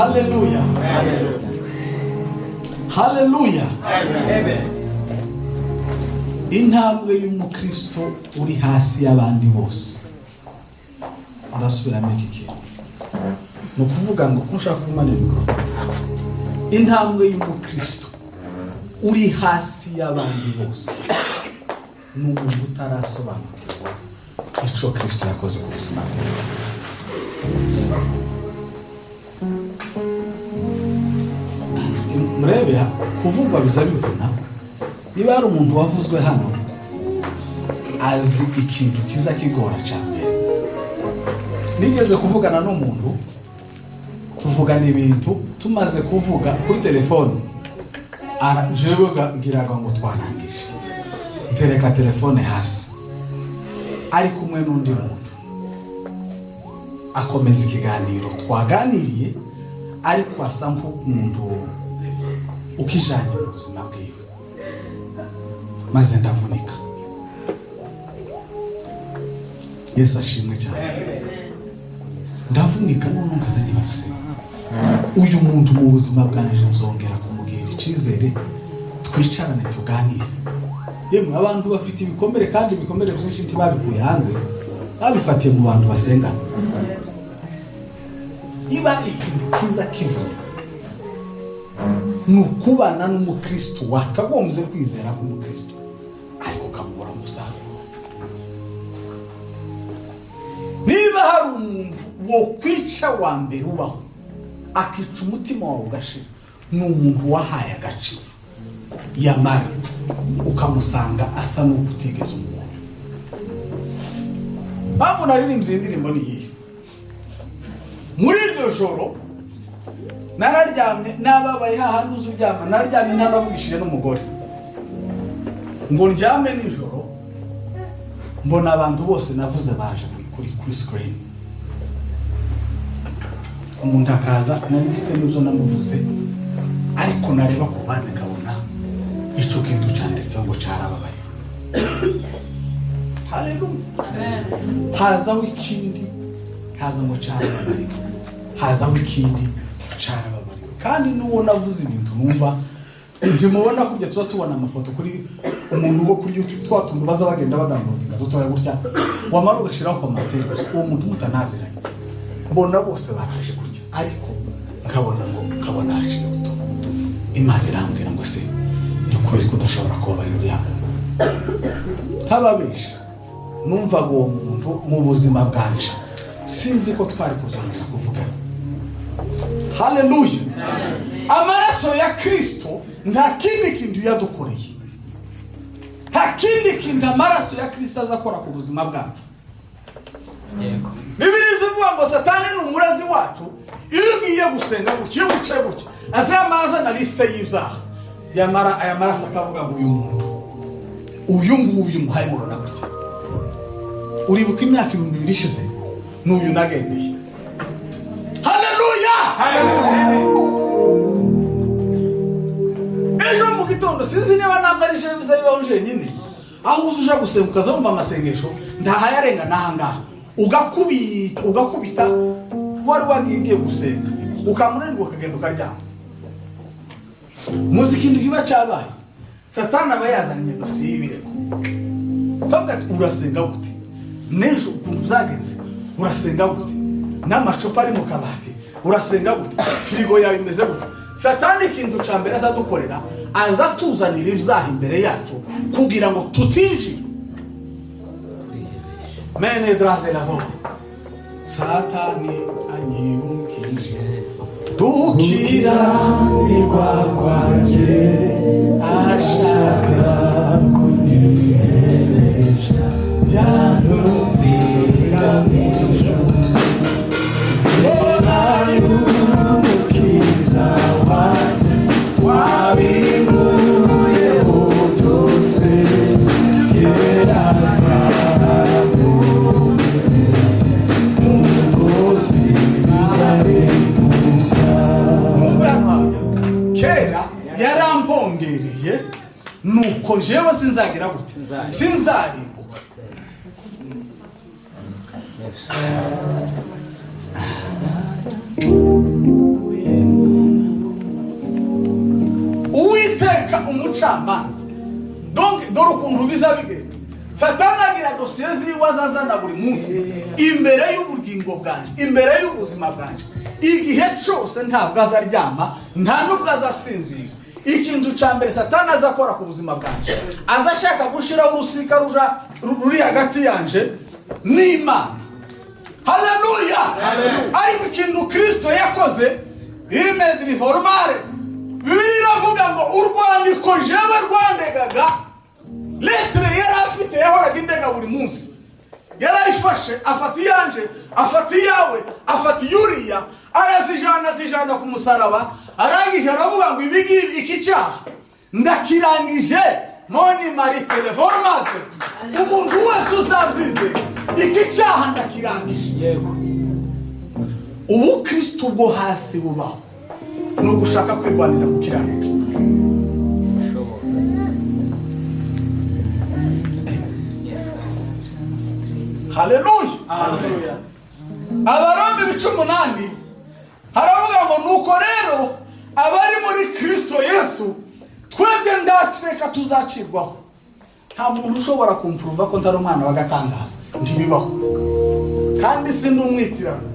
Haleluya. Haleluya. Intambwe y'umukristo uri hasi y'abandi bose. Ndasubiramo iki kintu. No kuvuga ngo ushaka kumanirwa. Intambwe y'umukristo uri hasi y'abandi bose. N'umuntu utarasobanukirwa icyo Kristo yakoze ku buzima bwe. Murebe kuvugwa biza bivuna. Niba hari umuntu wavuzwe hano azi ikintu kiza kigora cyane. Nigeze kuvugana n'umuntu tuvugana ibintu tumaze kuvuga kuri telefone jewe ngiraga ngo twarangije ntereka telefone hasi ari kumwe n'undi muntu akomeza ikiganiro twaganiriye ariko asa nk'umuntu ukijanye mu buzima bwiwe maze ndavunika. Yesu ashimwe cyane. Ndavunika none nkazanye base uyu muntu mu buzima bwanje nzongera kumubwira icizere twicarane tuganire. Yemwe abantu bafite ibikomere kandi ibikomere byinshi ntibabikuye hanze babifatiye mu bantu basenga. Iba ikiza kivu nukubana n'umukristo wakagombye kwizera k'umukristo ariko kamubura umusaruro. Niba hari umuntu wo kwica wa mbere ubaho akica umutima wawe ugashira n'umuntu wahaye agaciro yamara ukamusanga asa n'ukutigeze umuntu. Bamwe naririmbye indirimbo niyihe muri iryo joro nararyamye nababaye hahandi uzuryama nararyamye ntanavugishije n'umugore ngo ndyame nijoro mbona abantu bose navuze baje kuri screen. Umuntu akaza narisite n'ibyo namuvuze ariko nareba ku bandi nkabona icyo kintu cyanditse ngo cyarababaye. Haleluya. Hazaho ikindi haza ngo cyarababaye hazaho ikindi cyarababaye kandi n'uwo navuze ibintu numva ndimubona kujya tuba tubona amafoto kuri umuntu wo kuri YouTube twatuntu baza bagenda badambuka dutoya gutya wamara ugashiraho commentaire uwo muntu mutanaziranye mbona bose baraje gutya ariko nkabona hashiye uto Imana irambwira ngo se ni kubera ko udashobora kuba yuri hano hababesha numva ngo umuntu mu buzima bwanje sinzi ko twari kuzongera kuvuga. Haleluya. Amaraso ya Kristo nta kindi kintu yadukoreye. Nta kindi kintu amaraso ya Kristo azakora ku buzima bwacu. Yego. Bibiliya ivuga ngo Satani ni umurazi wacu iyo ugiye gusenga gutyo gutyo azamaza na liste y'ibyaha yamara aya maraso akavuga ngo uyu nguyu muhaye murona gutya uribuka imyaka 2000 ishize n'uyu nagendeye. Haleluya. Ejo mu gitondo sinzi niba nambarije bizayibaho nyine aho uzuja gusenga ukazomba amasengesho ndahayarenga nahangaha ugakubita wari wagiye gusenga ukamunanirwa ukagenda ukaryama. Muziki ndikiba cyabaye Satani aba yazanye dosiye y'ibirego bavuga ati urasenga gute nejo ukuntu zagenze urasenga gute n'amacupa ari mu kabati urasenga gute firigo yawe imeze gute. Satani ikintu cya mbere azadukorera azatuzanira ibyaha imbere yacu kugira ngo tutinjire. Mene draze lavo Satani anyibukije tukira nigwa kwanje ashaka kunyeresha janubira misho mukiza wanje wabinguye byose kera yarampongereye nuko jewe sinzagira gute sinzarimbuka. bucamanza. Donc dore ukuntu bizabigenda. Satani agira dosiye ziwe azazana buri munsi imbere y'ubugingo bwanje, imbere y'ubuzima bwanje. Igihe cyose ntabwo azaryama, nta nubwo azasinzira. Ikintu cya mbere Satani azakora ku buzima bwanje, azashaka gushiraho urusika ruri hagati yanje n'Imana. Haleluya! Ariko ikintu Kristo yakoze imedri formare. Biravuga ngo urwandiko jewe rwandegaga letre yari afite yahoraga indega buri munsi. Yarayifashe afata iyanje, afata iyawe, afata iyuriya, ayazijana ku musaraba. Arangije aravuga ngo ibigi iki cyaha ndakirangije none mari teleformase. Umuntu wese uzabyize iki cyaha ndakirangije. Yego. Ubu Kristo bwo hasi bubaho no gushaka kwirwanira gukiranuka. Haleluya. Haleluya. Abarombe 18 haravuga ngo nuko rero abari muri Kristo Yesu twebwe ndaceka tuzacirwaho. Nta muntu ushobora kumprova ko ntari umwana wagatangaza ndibibaho kandi sindi umwitirano.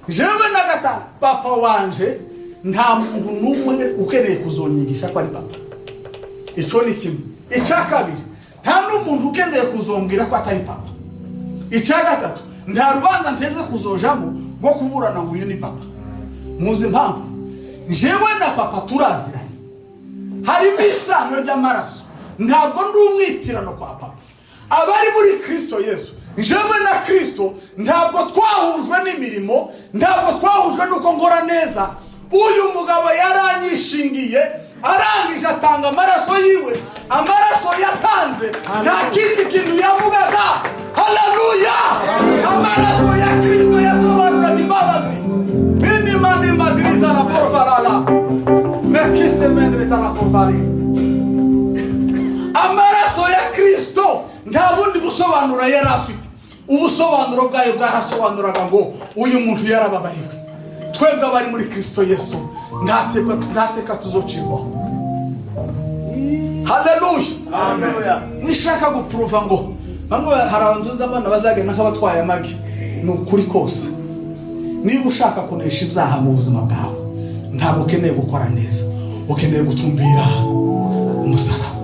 Jewe nagatanga papa wanje nta muntu numwe ukeneye kuzonyigisha ko ari papa. Ico ni kimwe. Icya kabiri nta n'umuntu ukeneye kuzombwira ko atari papa. Icya gatatu nta rubanza nteze kuzojamo rwo kuburana ngo uyu ni papa. Muzi impamvu jewe na papa turaziranye, harimo isano ry'amaraso, ntabwo ndi umwitirano kwa papa. Abari muri Kristo Yesu, jewe na Kristo ntabwo twahujwe n'imirimo, ntabwo twahujwe nuko nkora neza. Uyu mugabo yaranyishingiye, arangije atanga amaraso yiwe, amaraso yatanze nta kindi kintu yavugaga. Haleluya! Amaraso ya Kristo yasobanura imbabazi. Mani madriza la porfarala. Mekise mendriza la porfari. Amaraso ya Kristo nta bundi busobanura yari afite. Ubusobanuro bwayo bwarasobanuraga ngo uyu muntu yarababariwe. Twebwe abari muri Kristo Yesu ntateka tuzocirwaho. Haleluya. Haleluya. Nishaka guprova ngo bamwe harabanzuza abana bazagenda nk'abatwaye amagi. Ni ukuri kose. Niba ushaka kunesha ibyaha mu buzima bwawe ntabwo ukeneye gukora neza, ukeneye gutumbira umusaraba.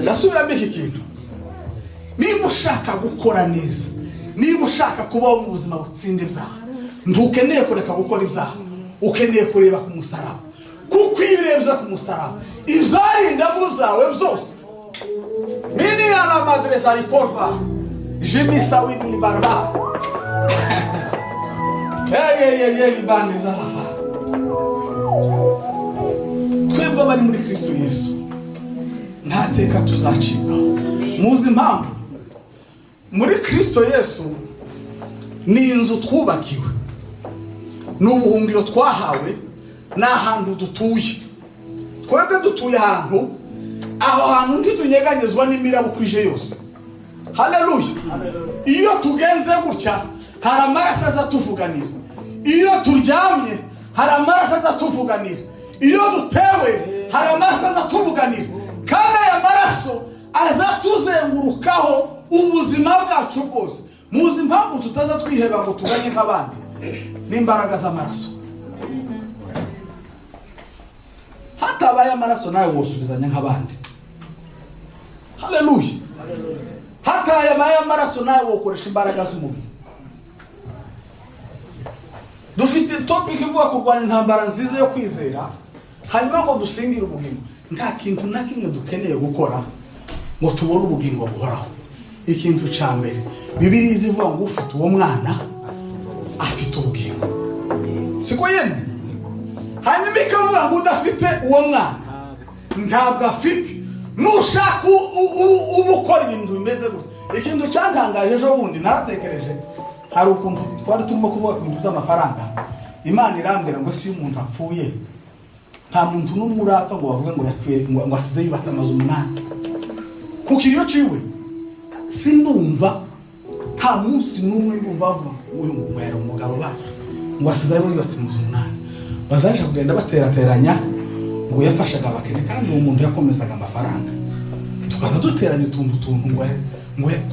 Ndasubiramo iki kintu. Niba ushaka gukora neza, niba ushaka kubaho mu buzima butsinda ibyaha, ntukeneye kureka gukora ibyaha, ukeneye kureba ku musaraba. Kuko iyo urebye ku musaraba ibyarinda mu byawe byose. Mini ala madresa rikorva jimisa wini barba. Libane zarafa. Twebwe bari muri Kristo Yesu ntateka tuzacibwaho. Muzi impamvu? Muri Kristo Yesu ni inzu twubakiwe, n'ubuhungiro twahawe, n'ahantu dutuye. Twebwe dutuye ahantu, aho hantu ntitunyeganyezwa n'imiraba kwije yose. Haleluya. Iyo tugenze gutya hari amaraso azatuvuganira. Iyo turyamye hari amaraso azatuvuganira. Iyo dutewe hari amaraso azatuvuganira. Kandi aya maraso azatuzengurukaho ubuzima bwacu bwose. Muzi impamvu tutaza twiheba ngo tuganye nk'abandi? N'imbaraga z'amaraso. Hatabaye amaraso nawe wosubizanya nk'abandi. Haleluya. Hatabaye amaraso nawe wokoresha imbaraga z'umubiri. Dufite topic ivuga kurwanya intambara nziza yo kwizera, hanyuma ngo dusingire ubugingo. Nta kintu na kimwe dukeneye gukora ngo tubone ubugingo buhoraho. Ikintu cya mbere Bibiliya ivuga ngo ufite uwo mwana afite ubugingo. Siko yemwe? Hanyuma ikavuga ngo udafite uwo mwana ntabwo afite. Nushaka ubukora ibintu bimeze gutya. Ikintu cyantangaje ejo bundi naratekereje, hari ukuntu twari turimo kuvuga ku bintu by'amafaranga. Imana irambwira ngo si umuntu apfuye nta muntu n'umurapa ngo bavuge ngo yapfuye ngo asize yubatse amazu 8. Kuko iyo ciwe sindumva nta munsi n'umwe ndumva uyu mwera umugabo bacu ngo asize yubatse amazu 8. bazaje kugenda baterateranya ngo yafashaga abakene kandi uwo muntu yakomezaga amafaranga tukaza duteranya utuntu ngo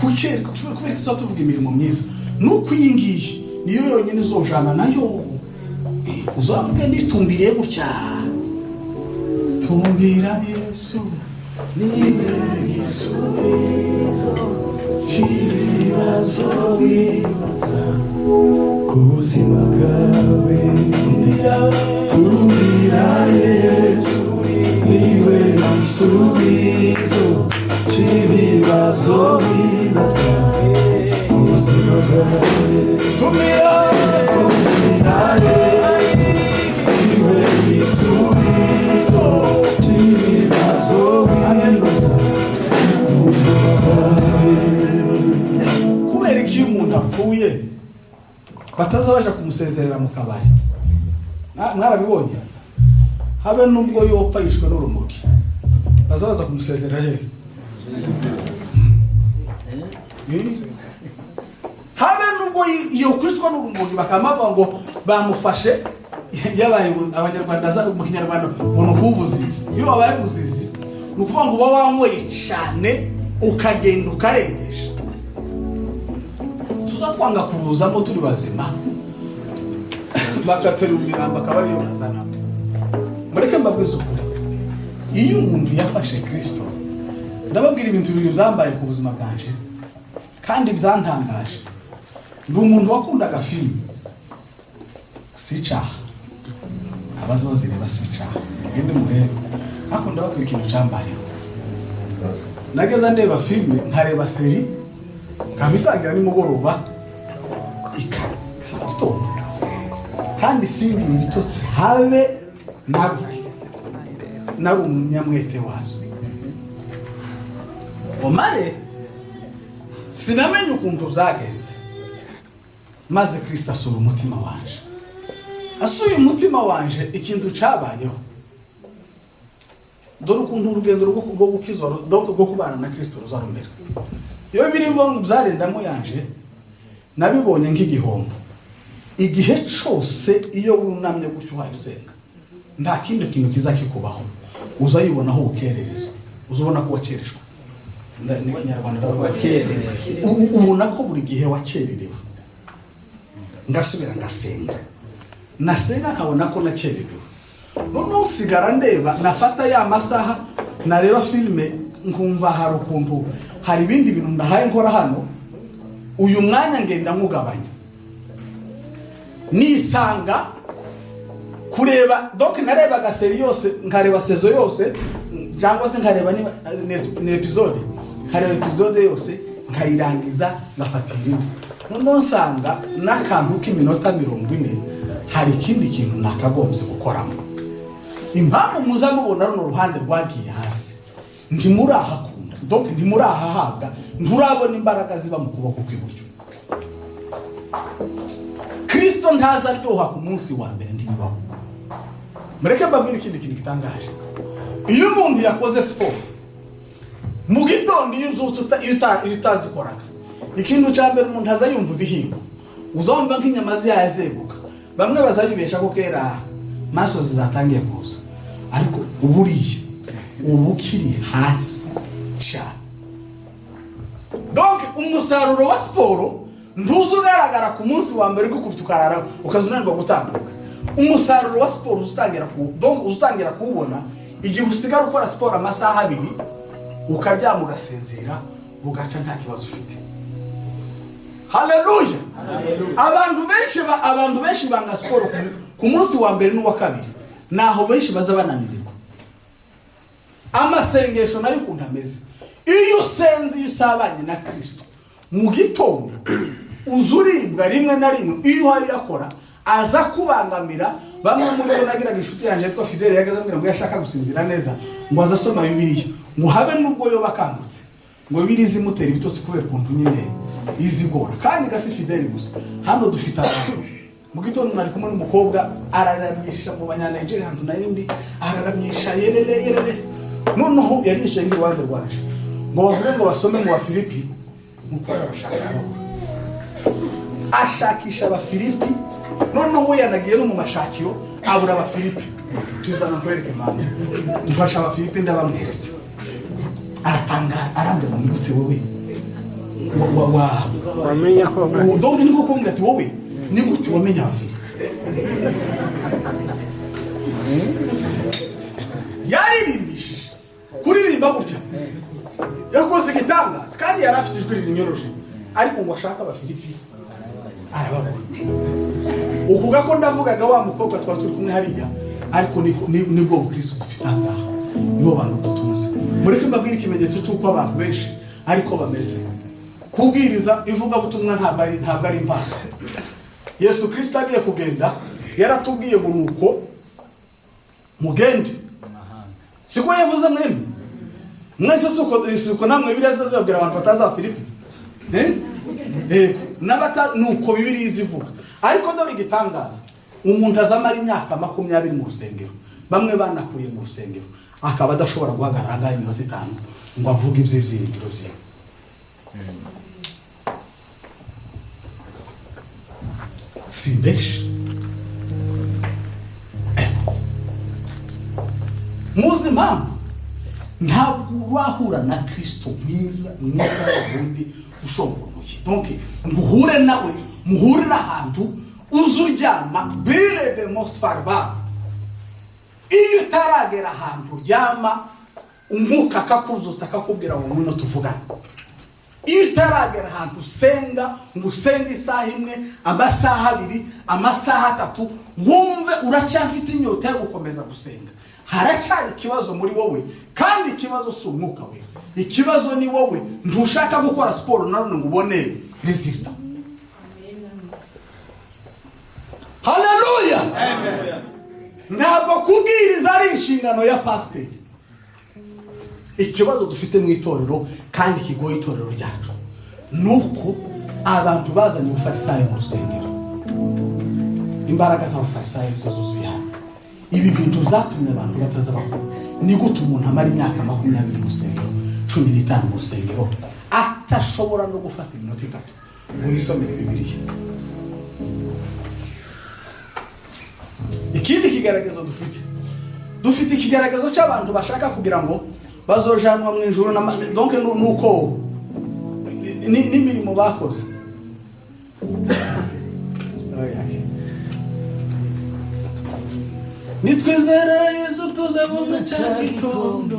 kuke kubera ko tuvuga imirimo myiza nuko iyi ngiyi niyo yonyine uzojana nayo uzavuga nitumbiriye gutya tumbira Yesu niwe gisubizo cy'ibibazo wibaza ku buzima bwawe tumbira Yesu niwe gisubizo cy'ibibazo wibaza ku buzima bwawe tumbira Yesu niwe gisubizo cy'ibibazo wibaza ku buzima bwawe. Kubera ko iyo umuntu apfuye bataza baje kumusezerera mu kabari, mwarabibonye, habe nubwo yopfa yishwe n'urumogi bazaza kumusezerera he? Habe nubwo yokwicwa n'urumogi bakamava ngo bamufashe yabaye abanyarwanda mu kinyarwanda ubuntu bw'ubuzizi. Iyo wabaye buzizi ni ukuvuga ngo uba wanyweye cyane ukagenda ukarengesha. Tuzatwanga kuruzamo turi bazima bakatera imirambo akaba ariyo bazana. Mureke mbabwize ukuri, iyo umuntu yafashe Kristo, ndababwira ibintu bibiri byambaye ku buzima bwanje kandi byantangaje. Ndi umuntu wakundaga filime, si cyaha, abazozireba si cyaha, ngende murebe, ariko ndababwira ikintu cyambayeho. Nageza ndeba filime nkareba seri kamitangira nimugoroba ikagitondo kandi singira ibitotsi habe nabiki nari umunyamwete wazo omare sinamenye ukuntu byagenze maze Kristo asura umutima wanje. Asuye umutima wanje ikintu cyabayeho. Dore ukuntu urugendo rwo gukizwa rwo kubana na Kristo ruzarumera. Iyo biri ngo byarendamo yanje nabibonye nk'igihombo. Igihe cyose iyo wunamye gutyo wayisenga nta kindi kintu kizakikubaho, uzayibonaho ubukerereza, uzubona ko wakereshwa. Ni Kinyarwanda wakererewe, ubona ko buri gihe wakererewe. Ngasubira ngasenga, nasenga nkabona ko nakererewe. Noneho usigara ndeba, nafata ya masaha nareba filime nkumva hari ukuntu hari ibindi bintu ndahaye nkora hano, uyu mwanya ngenda nkugabanya. Nisanga kureba, donc narebaga seri yose, nkareba sezo yose, cyangwa se nkareba ni episode, nkareba episode yose nkayirangiza ngafatira. Noneho nsanga n'akantu k'iminota 40 hari ikindi kintu nakagombye gukoramo. Impamvu muza mubona runo ruhande rwagiye hasi, ndi muri ahakunda, donc ndi muri ahahabwa, nturabona imbaraga ziba mu kuboko kw'iburyo. Kristo ntaza aryoha ku munsi wa mbere ndibaho. Mureke mbabwire ikindi kintu gitangaje. Iyo umuntu yakoze sport mu gitondo, iyo utazikoraga, ikintu cya mbere umuntu aza yumva ibihingo, uzumva nk'inyama ziyazeguka. Bamwe bazabibesha ko kera maso zizatangiye kuza, ariko uburiye ubukiri hasi cyane. Donc umusaruro wa sport ntuzugaragara ku munsi wa mbere gukubita ukarara ukazunanirwa gutambuka. Umusaruro wa sport ustangira kuwubona igihe usigara ukora sport amasaha 2 ukaryama ugasinzira ugaca nta kibazo ufite. Haleluya! Abantu benshi banga sport ku munsi wa mbere n'uwa kabiri, naho benshi baza bananirirwa. Amasengesho nayo ukuntu ameze, iyo usenze, iyo usabanye na Kristo mu gitondo, uzuribwa rimwe na rimwe iyo hari yakora aza kubangamira. Bamwe muri bo nagiraga inshuti yanjye yitwa Fidele, yagaze ambwira ngo yashaka gusinzira neza ngo azasoma Bibiliya, ngo habe nubwo yo bakangutse ngo Bibiliya zimutera ibitotsi kubera ukuntu nyine izigora. Kandi gasi Fidele gusa, hano dufite abantu mu gitondo nari kumwe n'umukobwa araramyisha mu Banyanigeria, hantu narindi araramyisha yerere. Noneho yari yicaye ngi rwanda rwaje ngo bavuge ngo basome mu Bafilipi, mukora bashaka ashakisha Abafilipi. Noneho yanagiye no mu mashakiro abura Abafilipi. Tuzana kwereke mama mfasha Abafilipi ndabamweretse. Aratangara arambira ngo gute wowe wamenya ko donc niko kumbwira ati wowe ni gute wamenya Abafilipi. Yaririmbishije kuririmba gutya yakoze igitangaza kandi yari afite ijwi rinyoroje ariko ngo ashaka Abafilipi arababona. Ukuga ko ndavugaga wa mukobwa twari turi kumwe hariya ariko nibwo bukristo dufite ahangaha nibo bantu dutunze. Mureke mbabwire ikimenyetso cy'uko abantu benshi ariko bameze. Kubwiriza ivuga butumwa ntabwo ari impaka. Yesu Kristo agiye kugenda yaratubwiye ngo nuko mugende. Siko yavuze mwembi mwese suko namwe Bibiliya zazabwira abantu bataza Abafilipi nabata nuko Bibiliya izivuga. Ariko dore igitangaza umuntu azamara imyaka 20 mu rusengero, bamwe banakuye mu rusengero akaba adashobora guhagarara ngaho iminota 5 ngo avuge iby'ibyiringiro bye. Simbesh muzi mpamvu ntabwo urahura na Kristo mwiza wundi ushongoye. Donc nguhure nawe muhurira ahantu uzuryama bire de mosfarba. Iyo utaragera ahantu uryama umwuka akakuzuza akakubwira ngo ngwino tuvugane. Iyo utaragera ahantu usenga ngo usenge isaha imwe, amasaha 2, amasaha 3 wumve uracyafite inyota yo gukomeza gusenga, haracyari ikibazo muri wowe. Kandi ikibazo si umwuka we, ikibazo ni wowe ntushaka gukora siporo none ngo ubone resulta. Haleluya, amen. Ntabwo kubwiriza ari inshingano ya pastor. Ikibazo dufite mu itorero kandi kigoye itorero ryacu nuko abantu bazanye ubufarisayo mu rusengero. Imbaraga z'abafarisayo zuzuye hano. Ibi bintu zatumye abantu bataza bakora. Ni gute umuntu amara imyaka 20 mu rusengero, 15 mu rusengero atashobora no gufata iminota 3 ngo yisomere Bibiliya. Ikindi kigaragazo dufite ikigaragazo cy'abantu bashaka kugira ngo bazojanwa mu ijuru na donc nuko n'imirimo bakoze. Nitwizere Yesu tuzabona cyagitondo.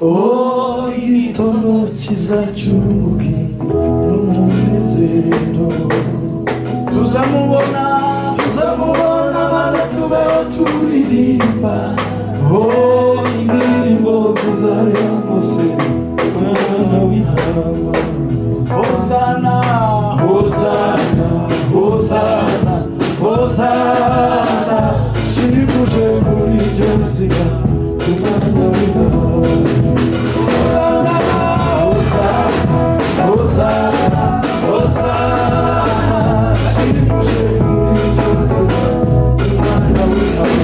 Oh, igitondo kizacumuke n'umunezero. Tuzamubona maze tubeho turirimba. Oh, indirimbo zizayamose umwana w'intama. Hosana, Hosana, Hosana, Hosana. Shibuje muri Jessica umwana w'intama. Hosana, Hosana, Hosana, Hosana. Shibuje muri Jessica umwana w'intama.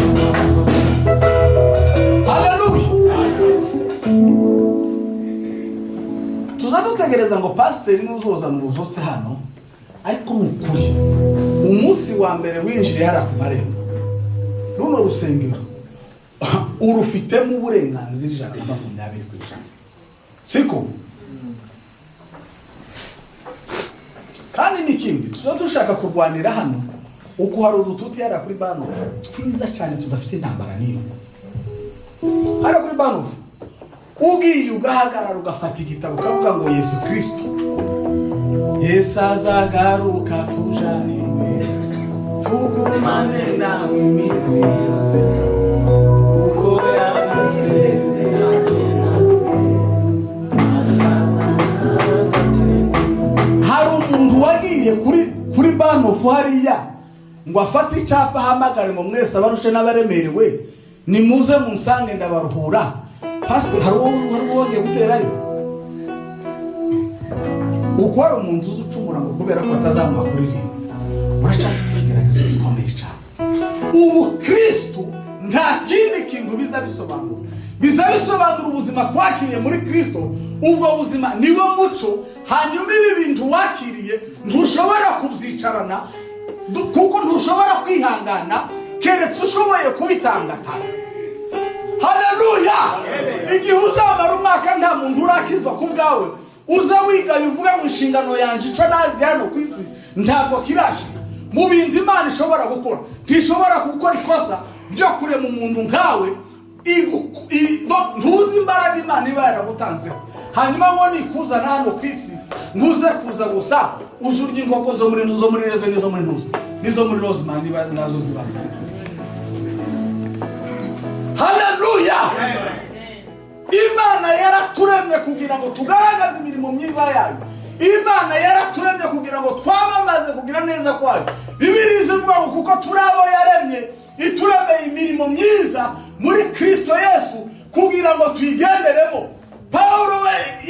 Tuzadutegereza ngo pastor n'uzozana ubuzose hano, ariko mukuri umunsi wa mbere winjire hara ku marembo runo rusengero urufitemo uburenganzira 120%. Siko kandi n'ikindi tuzadushaka kurwanira hano uko hari udututi yara kuri bano twiza cyane tudafite intambara niyo hara kuri bano. Ugiye ugahagarara ugafata igitabo ukavuga ngo Yesu Kristo Yesu azagaruka tujanirwe tugumane nawe iminsi yose uko yamasezeranye natwe. Hari umuntu wagiye kuri banofu hariya ngo afate icyapa ahamagare ngo mwese abarushe n'abaremerewe nimuze munsange ndabaruhura. Pastor hari uwo guterayo uko ari umuntu uzucumura ngo kubera ko atazamuha kuririmba. Uracafite ikigaragazo gikomeye cyane. Ubu Kristo nta kindi kintu bizabisobanura ubuzima twakiriye muri Kristo. Ubwo buzima niwo muco, hanyuma ibi bintu wakiriye ntushobora kubyicarana kuko ntushobora kwihangana keretse ushoboye kubitangatanga. Haleluya. Igihe uzamara umwaka nta muntu urakizwa ku bwawe, uza wiga bivuga mu nshingano yanjye ico nazi hano ku isi ntabwo kirashika. Mu bintu Imana ishobora gukora, ntishobora gukora ikosa ryo kurema umuntu nkawe. Ntuzi imbaraga Imana iba yaragutanzeho, hanyuma ngo nikuzana hano ku isi nguze kuza gusa uzurya inkoko zo muri Reveni zo muri Ntuza nizo muri Rosemary nazo ziba. Haleluya. Imana yaraturemye kugira ngo tugaragaze imirimo myiza yayo. Imana yaraturemye kugira ngo twamamaze kugira neza kwayo. Bibiliya ivuga ngo kuko turabo yaremye ituremeye imirimo myiza muri Kristo Yesu kugira ngo tuyigenderemo. Paulo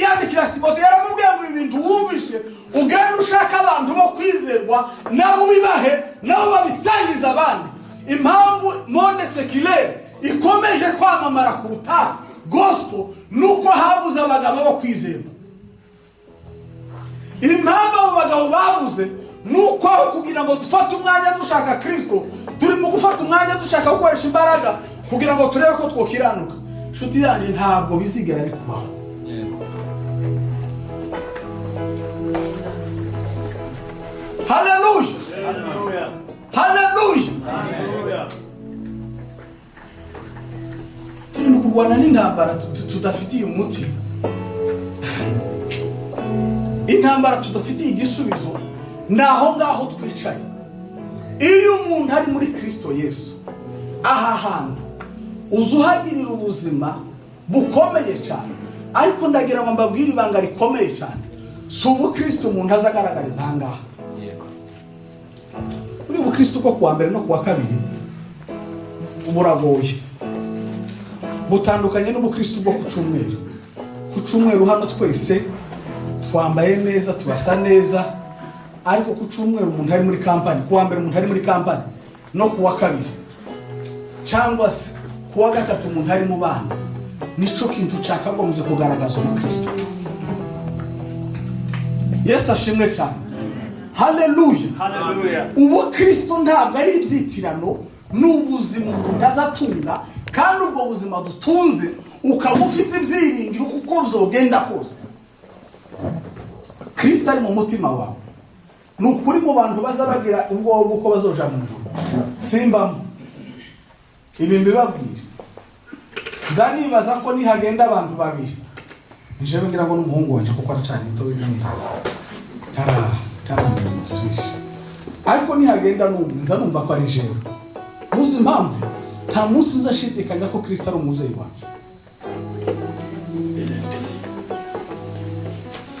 yandikira Timote yaramubwiye ngo ibintu wumvishe ugenda ushaka abantu bo kwizerwa nabo bibahe nabo babisangiza abandi. Impamvu monde seculier ikomeje kwamamara kuruta gospel nuko habuze abagabo bo kwizerwa. Impamvu abo bagabo babuze nuko kugira ngo dufate umwanya dushaka Kristo turi mu gufata umwanya dushaka gukoresha imbaraga kugira ngo turebe ko twokiranuka. Shuti yanjye ntabwo bizigera bikubaho. Haleluya. Haleluya. Haleluya. Turi mu kurwana n'intambara tudafitiye umuti. Intambara tudafitiye igisubizo naho ngaho twicaye. Iyo umuntu ari muri Kristo Yesu aha hantu uzuhagirira ubuzima bukomeye cyane. Ariko ndagira ngo mbabwire ibanga rikomeye cyane. Si ubu Kristo umuntu azagaragariza aha ngaha. Uri mu Kristo ko kuwa mbere no kuwa kabiri uburagoye. Butandukanye n'ubukristo bwo ku cyumweru. Ku cyumweru hano twese twambaye neza turasa neza, ariko ku cyumweru umuntu ari muri kampani, kuwa mbere umuntu ari muri kampani no kuwa kabiri cyangwa se kuwa gatatu umuntu ari mu bana. Nico kintu cyakagombye kugaragaza ubukristo. Yesu ashimwe cyane. Haleluya. Haleluya. Ubukristo ntabwo ari ibyitirano n'ubuzima utazatunga, kandi ubwo buzima dutunze ukaba ufite ibyiringiro kuko bizogenda kose. Kristo ari mu mutima wawe. Nukuri mu bantu bazabagira ubwo uko bazoja mu ijuru. Simbamo. Ibi mbibabwira. Nzanibaza ko nihagenda abantu babiri. Njewe ngira ngo n'umuhungu wanje kuko aracana muto w'imyaka. Tuzishe. Ariko nihagenda n'umwe nzanumva ko ari jewe. Muzi impamvu nta munsi nzashidikanya ko Kristo ari umuzeyi wacu.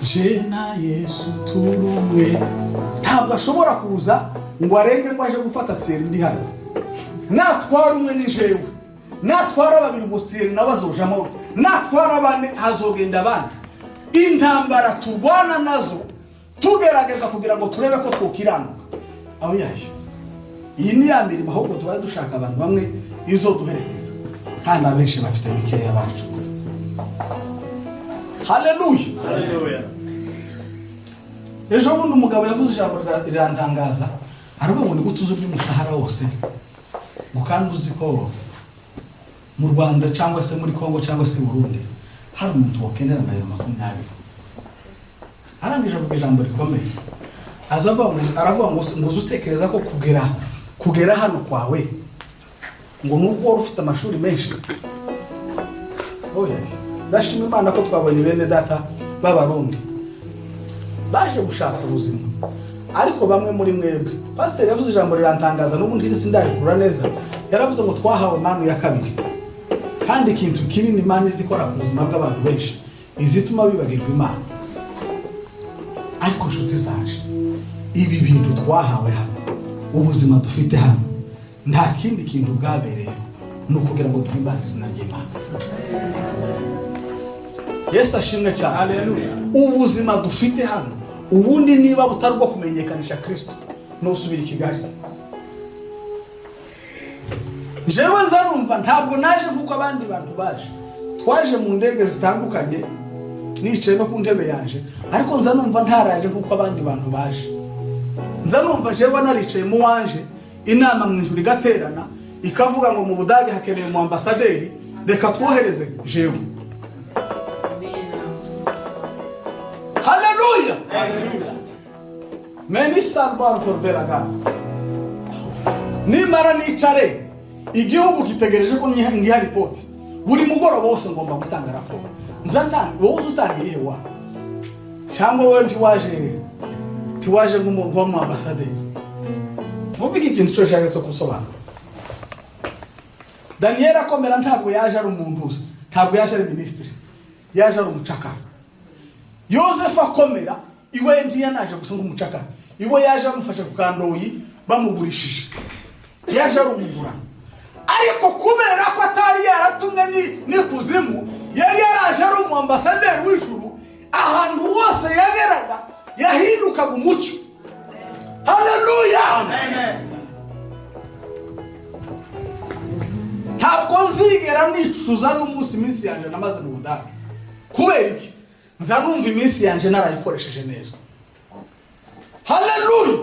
Je na Yesu turumwe. Ntabwo ashobora kuza ngo arenge ko aje gufata tseri ndi hano. Natwara umwe ni jewe. Natwara babiri gutseri nabazojamo. Natwara bane hazogenda abandi. Intambara turwana nazo tugerageza kugira ngo turebe ko twokiranuka. Aho yaje. Iyi ni ya mirimo ahubwo tuba dushaka abantu bamwe izo duherekeza. Kandi abenshi bafite bikeya bacu. Haleluya. Haleluya. Ejo bundi umugabo yavuze ijambo rirantangaza. Aravuga ngo ni gutuza by'umushahara wose. Kandi uzi ko mu Rwanda cyangwa se muri Kongo cyangwa se Burundi hari umuntu wakenera na 20. Arangije avuga ijambo rikomeye. Aravuga ngo utekereza ko kugera hano kwawe ngo nubwo wari ufite amashuri menshi. Oya, ndashima Imana ko twabonye bene data b'Abarundi baje gushaka ubuzima. Ariko bamwe muri mwebwe, pastor yavuze ijambo rirantangaza n'ubundi sindabikura neza. Yaravuze ngo twahawe manu ya kabiri. Kandi ikintu kinini Imana izikora ku buzima bw'abantu benshi izituma bibagirwa Imana. Ariko nshuti zaje, ibi bintu twahawe hano, ubuzima dufite hano, nta kindi kintu bwabereye no kugira ngo twimbaze izina ry'Imana. Yesu ashimwe cyane. Haleluya. Ubuzima dufite hano ubundi niba butari bwo kumenyekanisha Kristo no subira i Kigali. Jewe nzanumva ntabwo naje kuko abandi bantu baje. Twaje mu ndege zitandukanye nicaye no ku ntebe yanje, ariko nzanumva ntaraje kuko abandi bantu baje. Nzanumva jewe naricaye mu wanje inama mu ijuru igaterana ikavuga ngo mu Budage hakeneye mu ambasaderi, reka twohereze jewe. Haleluya. Meni salvar for belaga. Nimara nicare igihugu kitegereje ko ngiha report. Buri mugoroba wose ngomba gutanga raporo. Nzatanga wowe utangiye wa. Cyangwa wewe ntiwaje nk'umuntu wa mu ambasaderi. Mubiki ikintu cyo cyane cyo kusobanura. Daniel akomera ntabwo yaje ari umuntu usa, ntabwo yaje ari ministre, yaje ari umucakara. Yosefu akomera iwe ngiye naje gusa nk'umucakara, iwe yaje amufasha kukandoyi bamugurishije, yaje ari umugura. Ariko kubera ko atari yaratumwe ni kuzimu, yari yaraje ari umu ambasaderi w'ijuru, ahantu hose yageraga yahindukaga umucyo. Haleluya. Amen. Ntabwo nzigera nicuza n'umunsi iminsi yanjye namaze mu Budage. Kubera iki? Nza numva iminsi yanjye narayikoresheje neza. Haleluya.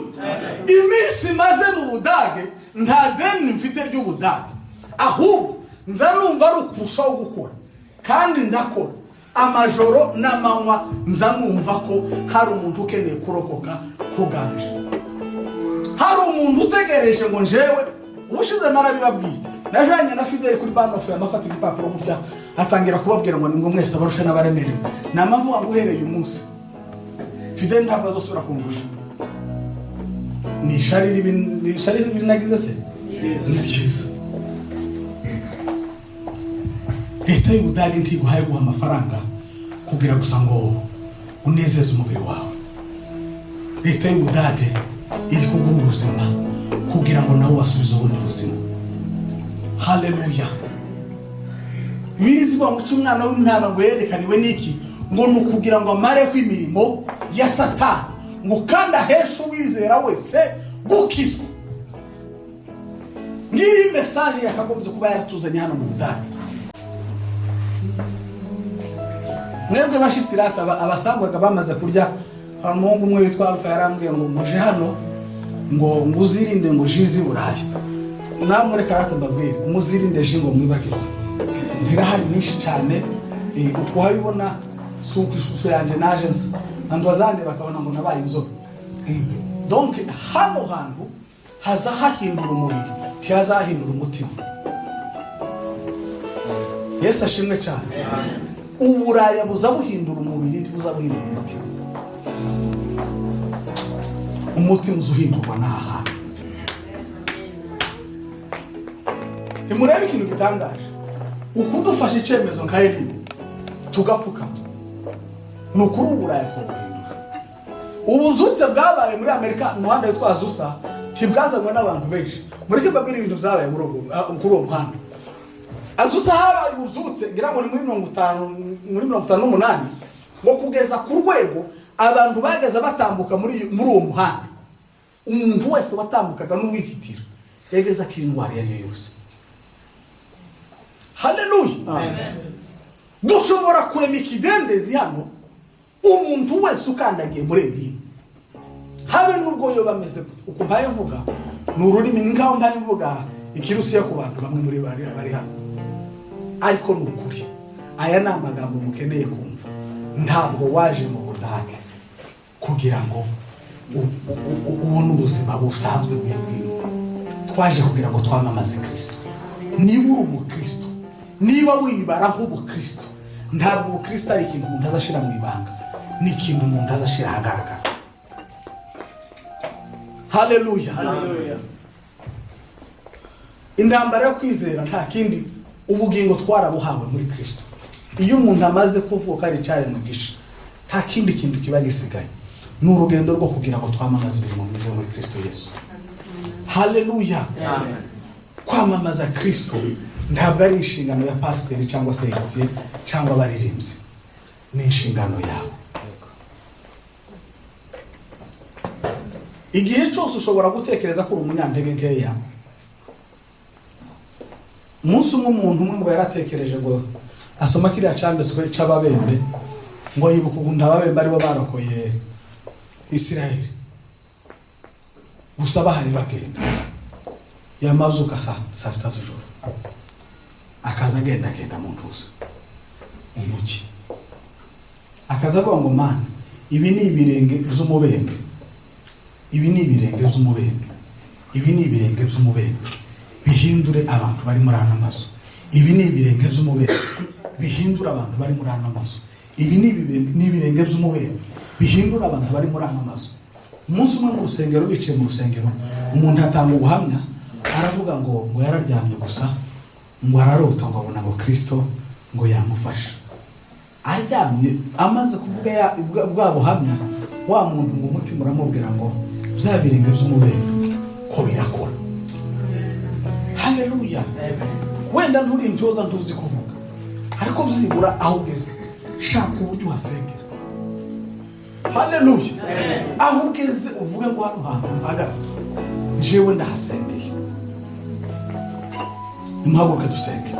Iminsi maze mu Budage nta deni mfite ry'Ubudage. Ahubwo nza numva ari ukurushaho gukora. Kandi ndakora. Amajoro n'amanywa nza numva ko hari umuntu ukeneye kurokoka kuganje. Hari umuntu utegereje ngo njewe ubushize narabibabwiye. Najanye na Fidel kuri banofu amafata igipapuro gutya atangira kubabwira ngo ningo mwese abarusha n'abaremerewe. Namavuga ngo uhereye umunsi Fidel ntabwo azosubira kungusha. Ni shari binagize se? Ni cyiza. Leta y'Ubudage ntiguhaye guha amafaranga kugira gusa ngo unezeze umubiri wawe. Leta y'Ubudage iri kuguha ubuzima kugira ngo nawe wasubize ubundi buzima. Haleluya. Bizi ngo umwana w'intama ngo yerekaniwe niki ngo nukugira ngo amare kw'imirimo ya Satani ngo kandi ahesha uwizera wese gukizwa. Ngiyi message yakagombye kuba yaratuzanye hano mu Budage. Mwebwe bashitsi rata abasangwaga bamaze kurya, umuhungu umwe witwa Alpha yarambwiye ngo muje hano ngo nguzirinde ngo jizi Burayi. Namwe karata mbabwire umuzirinde jingo mwibagiro. Zirahari nyinshi cyane uko hayibona suku isusu yanje naje nsa ndwazande bakabona ngo nabaye inzobe. Donc hano hantu hazahahindura umubiri cyazahindura umutima. Yesu ashimwe cyane. Uburaya buzabuhindura umubiri ntibuzabuhindura umutima. Umutima uzuhindurwa naha. Timurebe ikintu gitangaje. Ukudufasha icyemezo nka Eli tugapfuka. Nukuri uburaya twobuhindura. Ubuzutse bwabaye muri Amerika umuhanda witwa Azusa kibwazanywe n'abantu benshi. Mureke babwire ibintu byabaye muri uwo muhanda. Azusa habaye ubuzutse ngira ngo ni muri 58 ngo kugeza ku rwego abantu bageze batambuka muri uwo muhanda. Umuntu wese watambukaga n'uwizitira yageze akindwara yari yose. Haleluya. Amen. Dushobora kurema ikidendezi hano umuntu wese ukandagiye muri ibi. Habe nubwo yo bameze uko mpaye mvuga n'ururimi nkaho mpaye mvuga ikirusiya ku bantu bamwe muri bari hano. Ariko n'ukuri aya ni amagambo mukeneye kumva. Ntabwo waje mu Budage kugira ngo ubone ubuzima busanzwe bw'ibintu. Twaje kugira ngo twamamaze Kristo. Niba uri umukristo, niba wibara nk'ubukristo, ntabwo ubukristo ari ikintu umuntu azashira mu ibanga, ni ikintu umuntu azashira ahagaragara. Haleluya. Haleluya. Intambara yo kwizera nta kindi ubugingo twarabuhawe muri Kristo. Iyo umuntu amaze kuvuka ari cyane Mugisha, nta kindi kintu kiba gisigaye. Ni urugendo rwo kugira ngo twamamaze ibintu mwiza muri Kristo Yesu. Haleluya. Amen. Kwamamaza Kristo ntabwo ari inshingano ya pasiteri cyangwa se yitse cyangwa abaririmbyi. Ni inshingano yawe. Igihe cyose ushobora gutekereza ko uri umunyantege nkeya. Umunsi umwe umuntu umwe ngo yaratekereje ngo asoma kiriya cyanditswe cy'ababembe ngo yibuka ukuntu ababembe aribo barokoye Isiraheli. Gusa bahari bagenda. yamazuka saa 6 z'ijoro akaza agenda mu ntuza umugi akaza avuga ngo mana ibi ni ibirenge z'umubembe ibi ni ibirenge z'umubembe ibi ni ibirenge z'umubembe bihindure abantu bari muri ana maso ibi ni ibirenge z'umubembe bihindura abantu bari muri ana maso ibi ni ibirenge z'umubembe bihindura abantu bari muri ana maso umunsi umwe mu rusengero biciye mu rusengero umuntu atanga ubuhamya aravuga ngo yararyamye gusa ngo ararota ngo abona ngo Kristo ngo yamufasha aryamye amaze kuvuga bwa buhamya wa muntu ngo umutima uramubwira ngo bya birenge by'umubembe ko birakora. Haleluya. Wenda nturi intyoza ntuzi kuvuga ariko byibura aho ugeze shaka uburyo uhasengera. Haleluya. Aho ugeze uvuge ngo hano hantu mpagaze jewe ndahasengeye. Muhaguruke dusenge.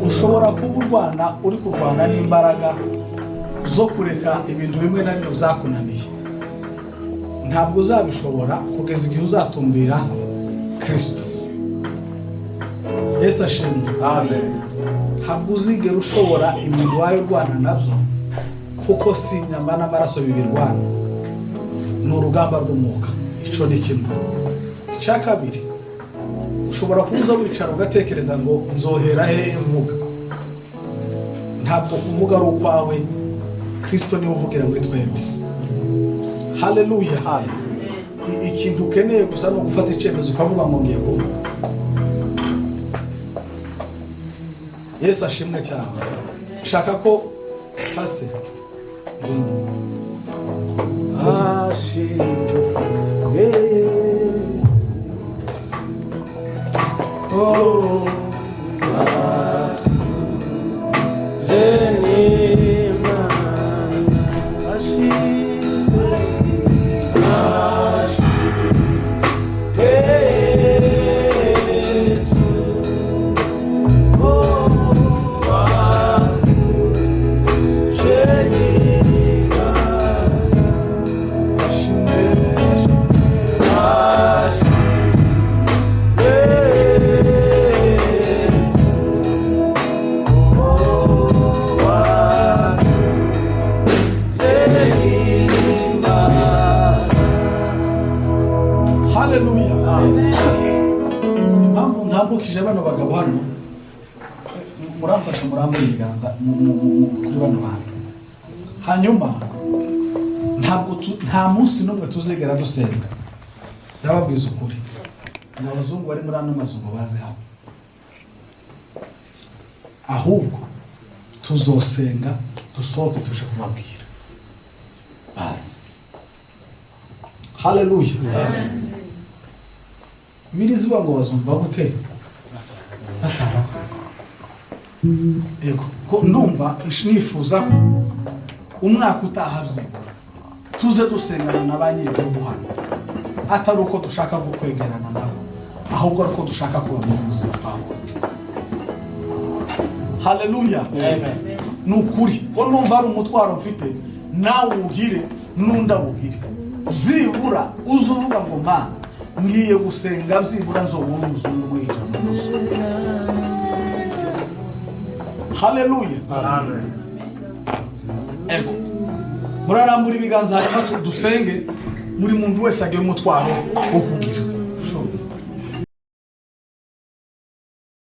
Ushobora kuburwana uri kurwana n'imbaraga zo kureka ibintu bimwe na bimwe byakunaniye. Ntabwo uzabishobora kugeza igihe uzatumbira Kristo. Yesu ashimwe. Amen. Ntabwo uzigera ushobora ibintu wayo urwana nabyo kuko si inyama n'amaraso bibirwana. Ni urugamba rw'umwuka. Ico ni kimwe. Icya kabiri, ushobora kuza wicara ugatekereza ngo nzohera he mvuga. Ntabwo kuvuga ari ukwawe, Kristo niwe uvugira muri twebwe. Haleluya. Ikintu ukeneye gusa no gufata icyemezo ukavuga ngo ngiye kuvuga. Yesu ashimwe cyane. Shaka ko pastor ntambukije bano bagabo hano muramfasha murambuye ibiganza kuri bano bantu. Hanyuma nta munsi n'umwe tuzigera dusenga ndababwiza ukuri n'abazungu bari muri ano mazu ngo baze hano, ahubwo tuzosenga dusohoke tuje kubabwira basi. Haleluya. Amen. Biriziba ngo bazumva gute batara ego ko ndumva nifuza umwaka utahavye tuze dusengana n'abanyiri b'ubuhano, atari uko dushaka gukwegerana nabo ahubwo ariko dushaka kuba mu buzima bwabo. Haleluya. Amen. Nukuri ko numva ari umutwaro mfite nawe ugire nunda ugire zibura uzuvuga ngo mana ngiye gusenga byibura nzobona umuzungu w'ijana. Haleluya. Amen. Ego murarambura ibiganza hanyuma dusenge muri muntu wese agira umutwaro wo kugira.